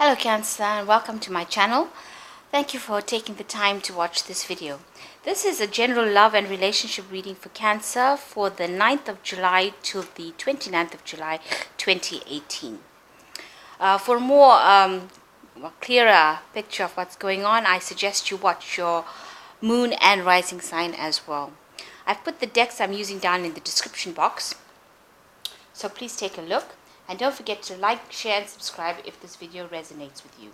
Hello Cancer and welcome to my channel. Thank you for taking the time to watch this video. This is a general love and relationship reading for Cancer for the 9th of July to the 29th of July 2018. For more clearer picture of what's going on, I suggest you watch your moon and rising sign as well. I've put the decks I'm using down in the description box, so please take a look. And don't forget to like, share and subscribe if this video resonates with you.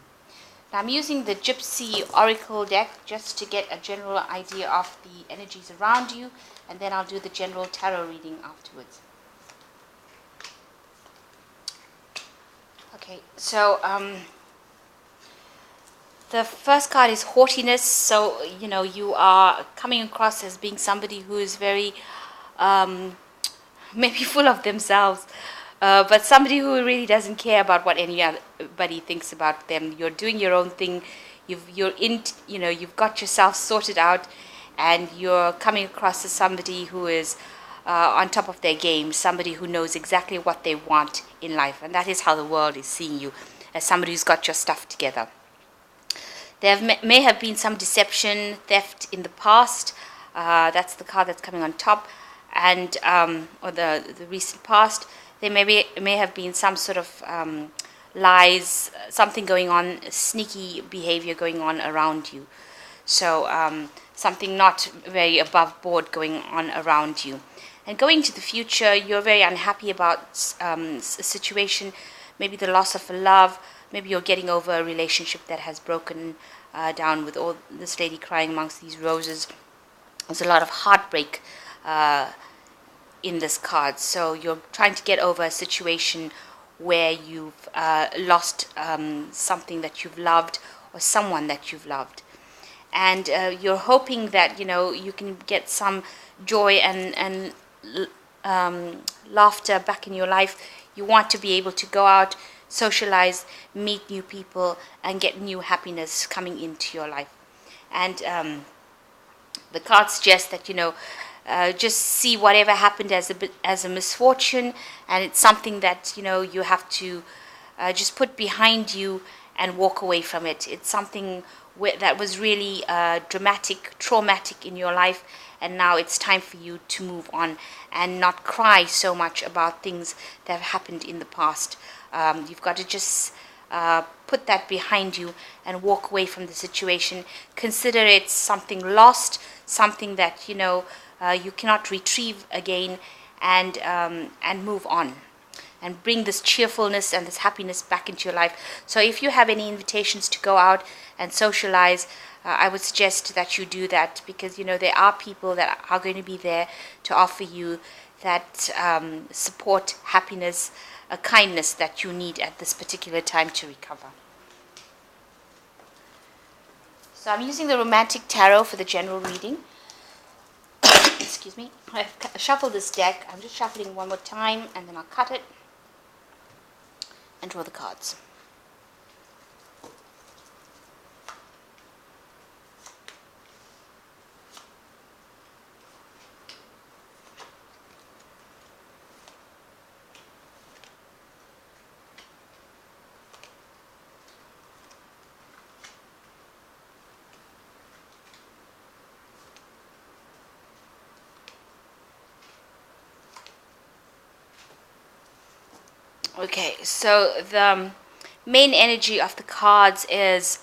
Now, I'm using the Gypsy Oracle deck just to get a general idea of the energies around you, and then I'll do the general tarot reading afterwards. Okay, so the first card is haughtiness. So, you are coming across as being somebody who is very maybe full of themselves. But somebody who really doesn't care about what anybody thinks about them. You're doing your own thing. You've got yourself sorted out, and you're coming across as somebody who is on top of their game. Somebody who knows exactly what they want in life, and that is how the world is seeing you, as somebody who's got your stuff together. There may have been some deception, theft in the past. That's the card that's coming on top, and or the recent past. There may have been some sort of lies, something going on, sneaky behavior going on around you. So something not very above board going on around you. And going to the future, you're very unhappy about a situation, maybe the loss of a love, maybe you're getting over a relationship that has broken down, with all this lady crying amongst these roses. There's a lot of heartbreak in this card. So you're trying to get over a situation where you've lost something that you've loved, or someone that you've loved, and you're hoping that you can get some joy and laughter back in your life. You want to be able to go out, socialize, meet new people, and get new happiness coming into your life. And the cards suggest that just see whatever happened as a misfortune, and it's something that you have to just put behind you and walk away from it. It's something that was really traumatic in your life, and now it's time for you to move on and not cry so much about things that have happened in the past. You've got to just put that behind you and walk away from the situation. Consider it something lost, something that you cannot retrieve again, and move on and bring this cheerfulness and this happiness back into your life. So if you have any invitations to go out and socialize, I would suggest that you do that, because there are people that are going to be there to offer you that support, happiness, a kindness that you need at this particular time to recover. So I'm using the Romantic Tarot for the general reading. Excuse me. I've shuffled this deck. I'm just shuffling one more time, and then I'll cut it and draw the cards. Okay, so the main energy of the cards is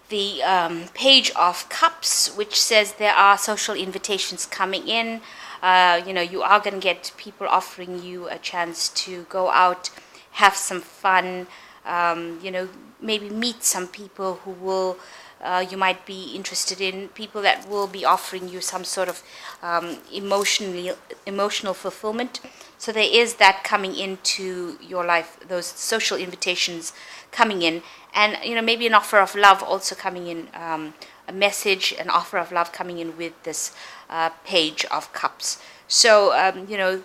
the Page of Cups, which says there are social invitations coming in. You are going to get people offering you a chance to go out, have some fun, maybe meet some people who will you might be interested in, people that will be offering you some sort of emotional fulfillment. So there is that coming into your life, those social invitations coming in, and maybe an offer of love also coming in, a message, an offer of love coming in with this Page of Cups. So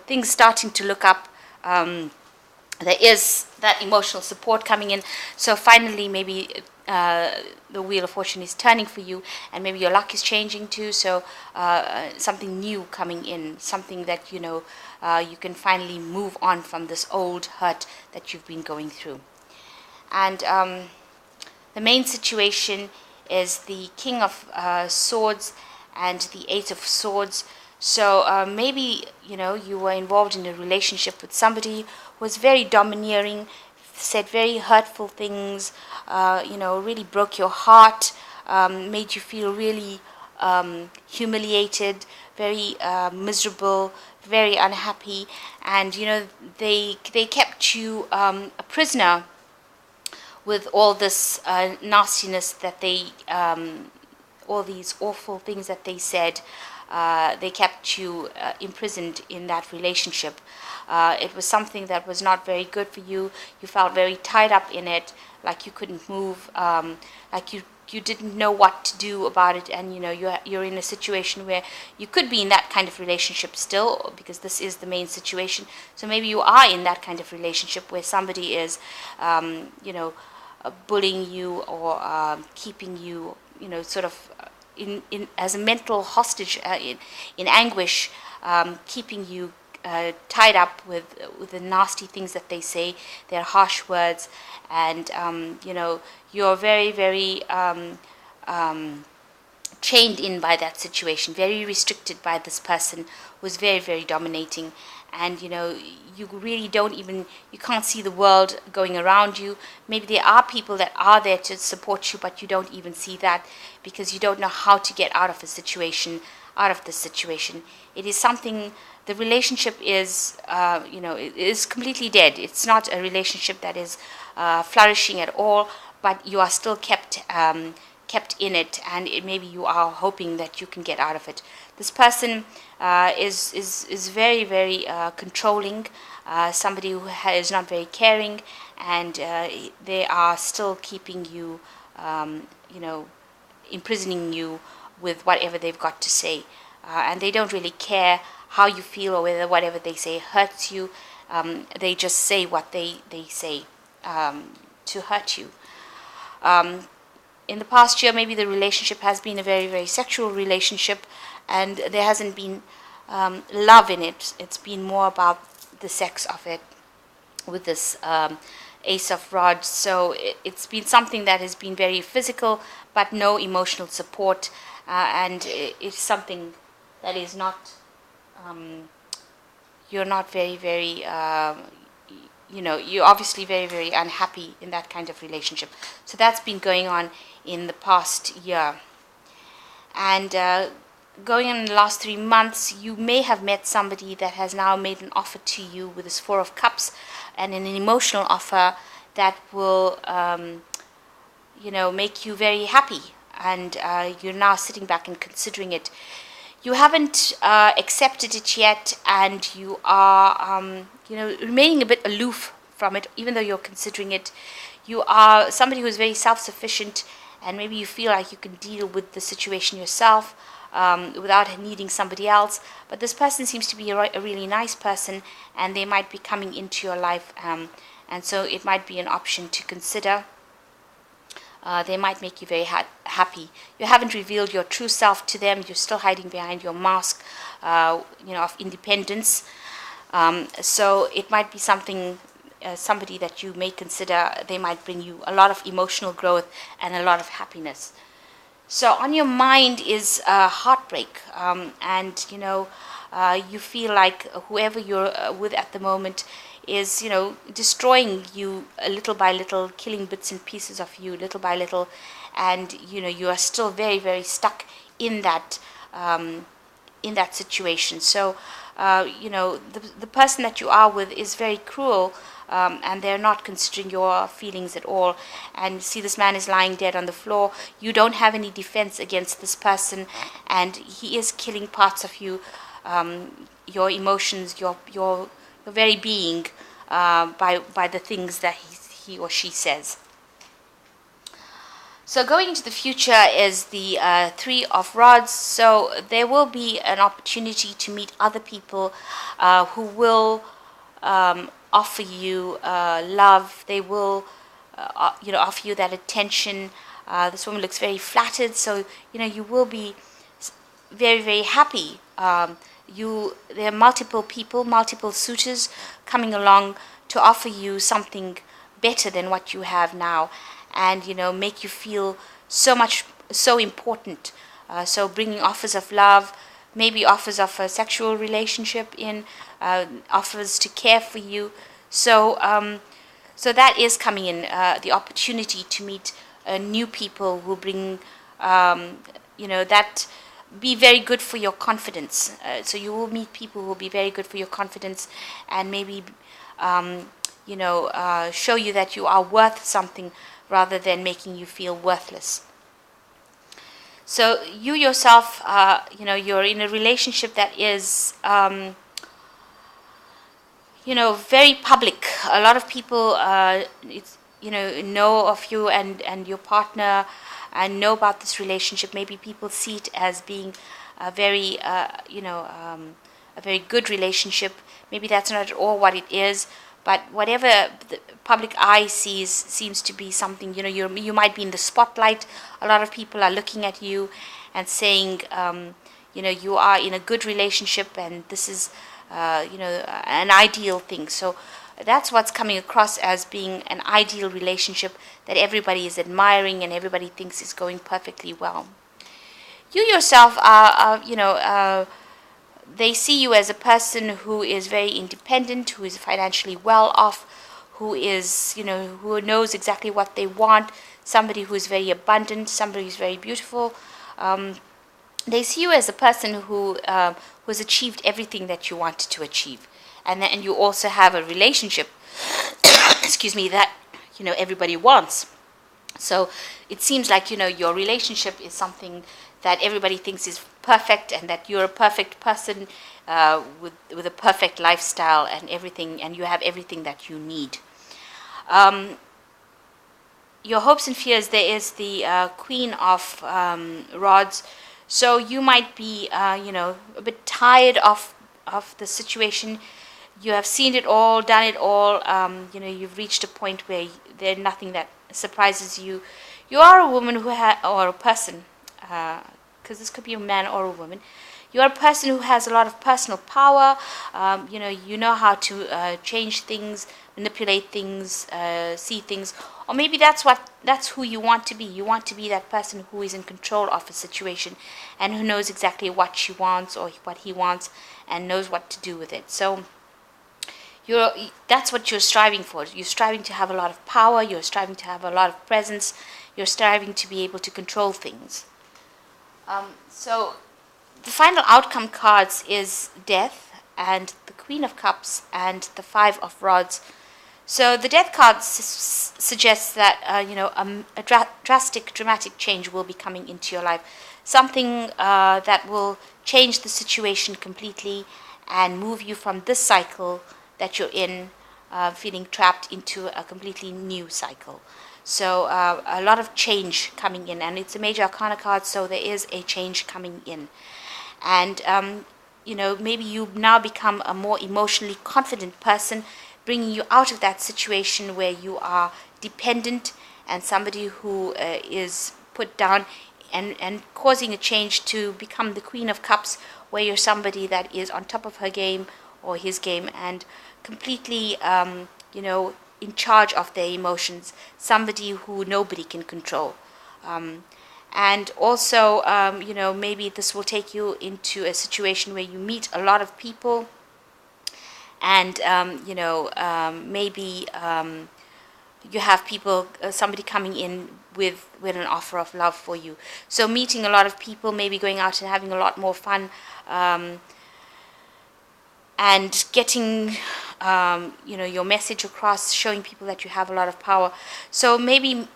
things starting to look up. There is that emotional support coming in. So finally, maybe the Wheel of Fortune is turning for you, and maybe your luck is changing too. So something new coming in, something that you can finally move on from this old hurt that you've been going through. And the main situation is the King of Swords and the Eight of Swords. So maybe, you were involved in a relationship with somebody who was very domineering, said very hurtful things, really broke your heart, made you feel really humiliated, very miserable, very unhappy, and they kept you a prisoner with all this nastiness that all these awful things that they said. They kept you imprisoned in that relationship. It was something that was not very good for you. You felt very tied up in it, like you couldn't move, like you didn't know what to do about it, and you're in a situation where you could be in that kind of relationship still, because this is the main situation. So maybe you are in that kind of relationship where somebody is bullying you, or keeping you sort of in as a mental hostage, in anguish, keeping you tied up with the nasty things that they say, their harsh words, and you're very, very chained in by that situation, very restricted by this person who's very, very dominating. And you really you can't see the world going around you. Maybe there are people that are there to support you, but you don't even see that, because you don't know how to get out of this situation. It is something, the relationship is it is completely dead. It's not a relationship that is flourishing at all, but you are still kept in it, and maybe you are hoping that you can get out of it. This person is very, very controlling, somebody who is not very caring, and they are still keeping you, imprisoning you with whatever they've got to say, and they don't really care how you feel, or whether whatever they say hurts you. They just say what they say to hurt you. In the past year, maybe the relationship has been a very, very sexual relationship, and there hasn't been love in it. It's been more about the sex of it, with this Ace of Rods. So it's been something that has been very physical, but no emotional support, and it's something that is not, you're not very, very, you're obviously very, very unhappy in that kind of relationship. So that's been going on in the past year. And going on in the last 3 months, you may have met somebody that has now made an offer to you with this Four of Cups, and an emotional offer that will, make you very happy. And you're now sitting back and considering it. You haven't accepted it yet, and you are, remaining a bit aloof from it, even though you're considering it. You are somebody who is very self-sufficient, and maybe you feel like you can deal with the situation yourself without needing somebody else. But this person seems to be a really nice person, and they might be coming into your life, and so it might be an option to consider. They might make you very happy. You haven't revealed your true self to them. You're still hiding behind your mask, of independence. So it might be somebody that you may consider. They might bring you a lot of emotional growth and a lot of happiness. So on your mind is heartbreak, and you feel like whoever you're with at the moment is destroying you little by little, killing bits and pieces of you little by little, and you are still very, very stuck in that situation. So the person that you are with is very cruel, and they're not considering your feelings at all. And see, this man is lying dead on the floor. You don't have any defense against this person, and he is killing parts of you, your emotions, your very being, by the things that he or she says. So going into the future is the Three of Rods. So there will be an opportunity to meet other people who will offer you love. They will offer you that attention. This woman looks very flattered, so you will be very, very happy. There are multiple people, multiple suitors coming along to offer you something better than what you have now, and make you feel so important. So bringing offers of love, maybe offers of a sexual relationship in, offers to care for you. So that is coming in, the opportunity to meet new people who bring, that be very good for your confidence. So you will meet people who will be very good for your confidence, and maybe, show you that you are worth something rather than making you feel worthless. So you yourself, you're in a relationship that is, very public. A lot of people, know of you and your partner, and know about this relationship. Maybe people see it as being a very, a very good relationship. Maybe that's not at all what it is, but whatever the public eye sees seems to be something. You might be in the spotlight. A lot of people are looking at you and saying, you are in a good relationship, and this is, an ideal thing. So that's what's coming across as being an ideal relationship that everybody is admiring and everybody thinks is going perfectly well. You yourself are, they see you as a person who is very independent, who is financially well off, who is, who knows exactly what they want, somebody who is very abundant, somebody who is very beautiful. They see you as a person who has achieved everything that you wanted to achieve, and you also have a relationship, excuse me, that everybody wants. So it seems like your relationship is something that everybody thinks is perfect, and that you're a perfect person with a perfect lifestyle and everything, and you have everything that you need. Your hopes and fears, there is the Queen of Rods. So you might be, a bit tired of the situation. You have seen it all, done it all. You've reached a point where there's nothing that surprises you. You are a woman or a person, because this could be a man or a woman. You are a person who has a lot of personal power. You know how to change things, manipulate things, see things. Or maybe that's who you want to be. You want to be that person who is in control of a situation, and who knows exactly what she wants or what he wants, and knows what to do with it. So that's what you're striving for. You're striving to have a lot of power. You're striving to have a lot of presence. You're striving to be able to control things. So the final outcome cards is Death, and the Queen of Cups, and the Five of Rods. So the Death card suggests that a dramatic change will be coming into your life, something that will change the situation completely and move you from this cycle that you're in, feeling trapped, into a completely new cycle. So a lot of change coming in, and it's a major arcana card, so there is a change coming in. And maybe you now become a more emotionally confident person, bringing you out of that situation where you are dependent and somebody who is put down, and causing a change to become the Queen of Cups, where you're somebody that is on top of her game or his game, and completely in charge of their emotions, somebody who nobody can control. And also, maybe this will take you into a situation where you meet a lot of people, and maybe you have people, somebody coming in with an offer of love for you. So meeting a lot of people, maybe going out and having a lot more fun, and getting your message across, showing people that you have a lot of power. So maybe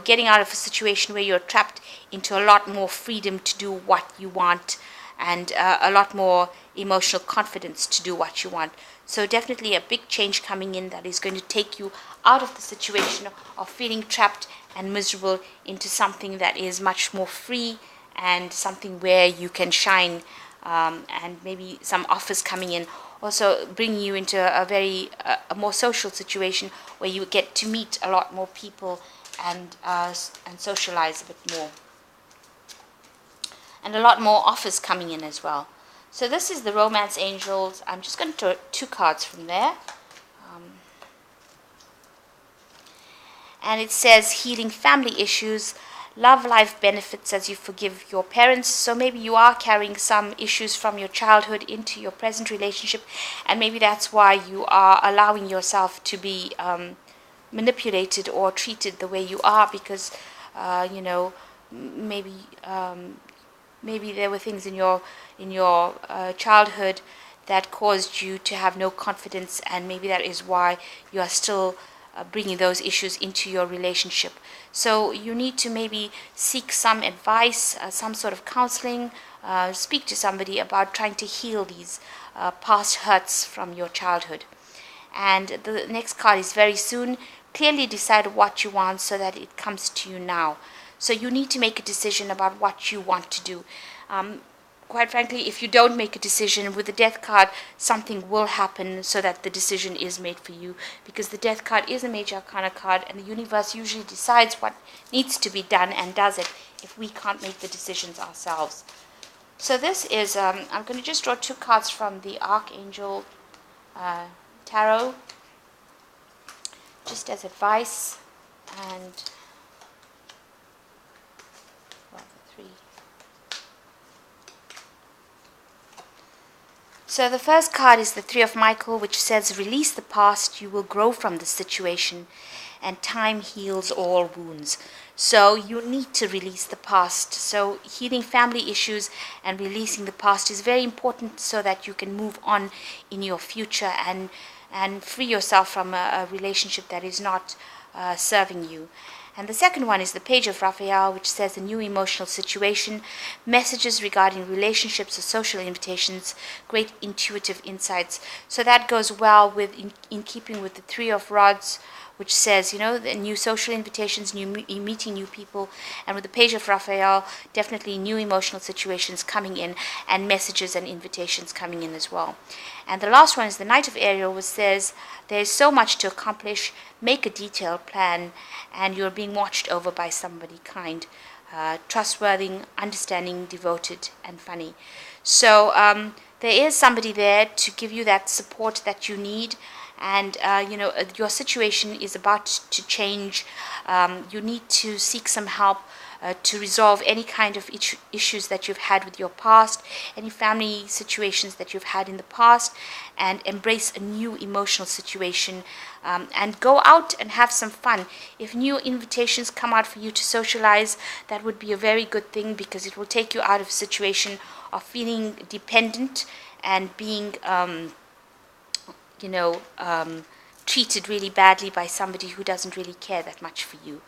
getting out of a situation where you're trapped into a lot more freedom to do what you want, and a lot more emotional confidence to do what you want. So definitely a big change coming in that is going to take you out of the situation of feeling trapped and miserable into something that is much more free, and something where you can shine, and maybe some offers coming in also bringing you into a more social situation where you get to meet a lot more people, and socialize a bit more, and a lot more offers coming in as well. So this is the Romance Angels. I'm just going to draw 2 cards from there. And it says healing family issues, love life benefits as you forgive your parents. So maybe you are carrying some issues from your childhood into your present relationship, and maybe that's why you are allowing yourself to be manipulated or treated the way you are, because you know, maybe maybe there were things in your childhood that caused you to have no confidence, and maybe that is why you are still bringing those issues into your relationship. So you need to maybe seek some advice, some sort of counseling, speak to somebody about trying to heal these past hurts from your childhood. And the next card is very soon. Clearly decide what you want so that it comes to you now. So you need to make a decision about what you want to do. Quite frankly, if you don't make a decision with the death card, something will happen so that the decision is made for you, because the death card is a major arcana card, and the universe usually decides what needs to be done and does it if we can't make the decisions ourselves. So this is, I'm going to just draw 2 cards from the Archangel Tarot, just as advice, and three. So the first card is the 3 of Michael, which says, release the past, you will grow from the situation, and time heals all wounds. So you need to release the past. So healing family issues and releasing the past is very important so that you can move on in your future and free yourself from a relationship that is not serving you. And the second one is the Page of Raphael, which says a new emotional situation, messages regarding relationships or social invitations, great intuitive insights. So that goes well with in keeping with the 3 of Rods, which says, you know, the new social invitations, meeting new people. And with the Page of Raphael, definitely new emotional situations coming in, and messages and invitations coming in as well. And the last one is the Knight of Ariel, which says there is so much to accomplish, make a detailed plan, and you're being watched over by somebody kind, trustworthy, understanding, devoted, and funny. So there is somebody there to give you that support that you need. And you know, your situation is about to change. You need to seek some help to resolve any kind of issues that you've had with your past, any family situations that you've had in the past, and embrace a new emotional situation, and go out and have some fun. If new invitations come out for you to socialize, that would be a very good thing, because it will take you out of a situation of feeling dependent and being treated really badly by somebody who doesn't really care that much for you.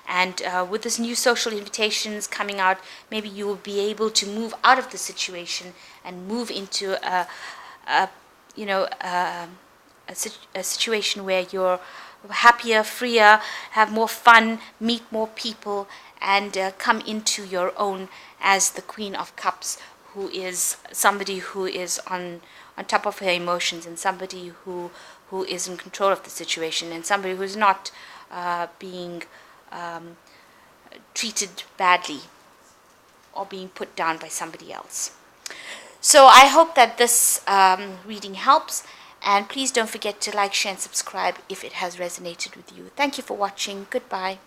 And with this new social invitations coming out, maybe you will be able to move out of the situation and move into a situation where you're happier, freer, have more fun, meet more people, and come into your own as the Queen of Cups, who is somebody who is on top of her emotions, and somebody who is in control of the situation, and somebody who is not being treated badly or being put down by somebody else. So I hope that this reading helps, and please don't forget to like, share, and subscribe if it has resonated with you. Thank you for watching. Goodbye.